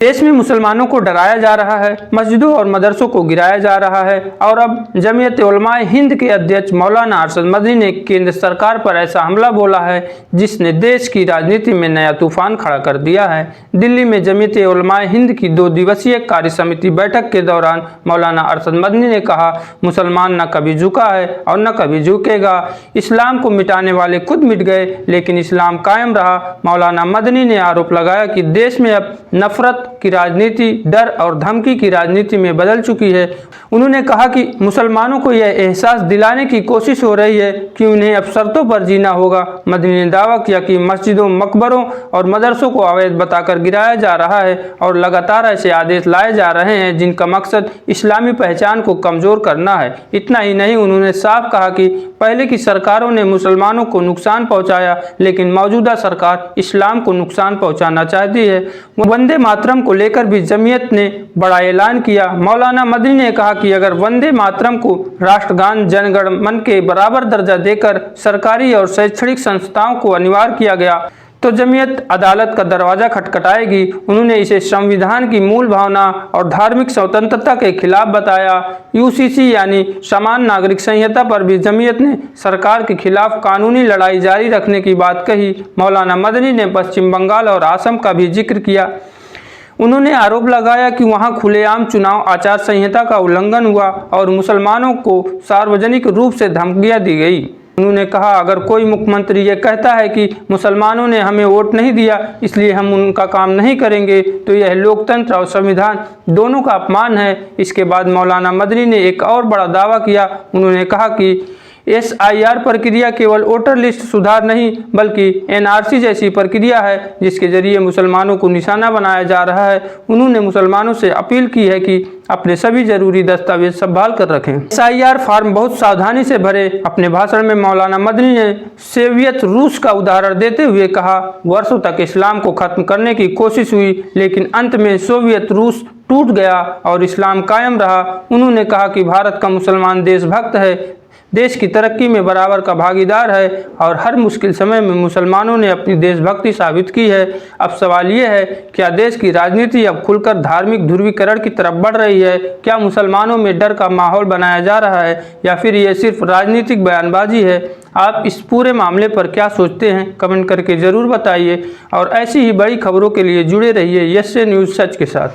देश में मुसलमानों को डराया जा रहा है, मस्जिदों और मदरसों को गिराया जा रहा है और अब जमीयत उलमाए हिंद के अध्यक्ष मौलाना अरशद मदनी ने केंद्र सरकार पर ऐसा हमला बोला है जिसने देश की राजनीति में नया तूफान खड़ा कर दिया है। दिल्ली में जमीयत उलमाए हिंद की 2 दिवसीय कार्य समिति बैठक के दौरान मौलाना अरशद मदनी ने कहा, मुसलमान न कभी झुका है और न कभी झुकेगा। इस्लाम को मिटाने वाले खुद मिट गए लेकिन इस्लाम कायम रहा। मौलाना मदनी ने आरोप लगाया कि देश में अब नफरत की राजनीति डर और धमकी की राजनीति में बदल चुकी है। उन्होंने कहा कि मुसलमानों को यह एहसास दिलाने की कोशिश हो रही है कि उन्हें अब शर्तों पर जीना होगा। मदनी ने दावा किया कि मस्जिदों, मकबरों और मदरसों को अवैध बताकर गिराया जा रहा है और लगातार ऐसे आदेश लाए जा रहे हैं जिनका मकसद इस्लामी पहचान को कमजोर करना है। इतना ही नहीं, उन्होंने साफ कहा कि पहले की सरकारों ने मुसलमानों को नुकसान पहुंचाया लेकिन मौजूदा सरकार इस्लाम को नुकसान पहुंचाना चाहती है। वंदे मातरम को लेकर भी जमीयत ने बड़ा ऐलान किया। मौलाना मदनी ने कहा कि अगर वंदे मातरम को राष्ट्रगान जनगण मन के बराबर दर्जा देकर सरकारी और शैक्षणिक संस्थाओं को अनिवार्य किया गया तो जमीयत अदालत का दरवाजा खटखटाएगी। उन्होंने इसे संविधान की मूल भावना और धार्मिक स्वतंत्रता के खिलाफ बताया। यूसीसी यानी समान नागरिक संहिता पर भी जमीयत ने सरकार के खिलाफ कानूनी लड़ाई जारी रखने की बात कही। मौलाना मदनी ने पश्चिम बंगाल और असम का भी जिक्र किया। उन्होंने आरोप लगाया कि वहां खुलेआम चुनाव आचार संहिता का उल्लंघन हुआ और मुसलमानों को सार्वजनिक रूप से धमकियां दी गई। उन्होंने कहा, अगर कोई मुख्यमंत्री ये कहता है कि मुसलमानों ने हमें वोट नहीं दिया इसलिए हम उनका काम नहीं करेंगे तो यह लोकतंत्र और संविधान दोनों का अपमान है। इसके बाद मौलाना मदनी ने एक और बड़ा दावा किया। उन्होंने कहा कि SIR प्रक्रिया केवल वोटर लिस्ट सुधार नहीं बल्कि NRC जैसी प्रक्रिया है जिसके जरिए मुसलमानों को निशाना बनाया जा रहा है। उन्होंने मुसलमानों से अपील की है कि अपने सभी जरूरी दस्तावेज संभाल कर रखें। SIR फॉर्म बहुत सावधानी से भरे। अपने भाषण में मौलाना मदनी ने सोवियत रूस का उदाहरण देते हुए कहा, वर्षों तक इस्लाम को खत्म करने की कोशिश हुई लेकिन अंत में सोवियत रूस टूट गया और इस्लाम कायम रहा। उन्होंने कहा कि भारत का मुसलमान देशभक्त है, देश की तरक्की में बराबर का भागीदार है और हर मुश्किल समय में मुसलमानों ने अपनी देशभक्ति साबित की है। अब सवाल ये है, क्या देश की राजनीति अब खुलकर धार्मिक ध्रुवीकरण की तरफ बढ़ रही है? क्या मुसलमानों में डर का माहौल बनाया जा रहा है या फिर ये सिर्फ राजनीतिक बयानबाजी है? आप इस पूरे मामले पर क्या सोचते हैं? कमेंट करके ज़रूर बताइए और ऐसी ही बड़ी खबरों के लिए जुड़े रहिए यस न्यूज़ सच के साथ।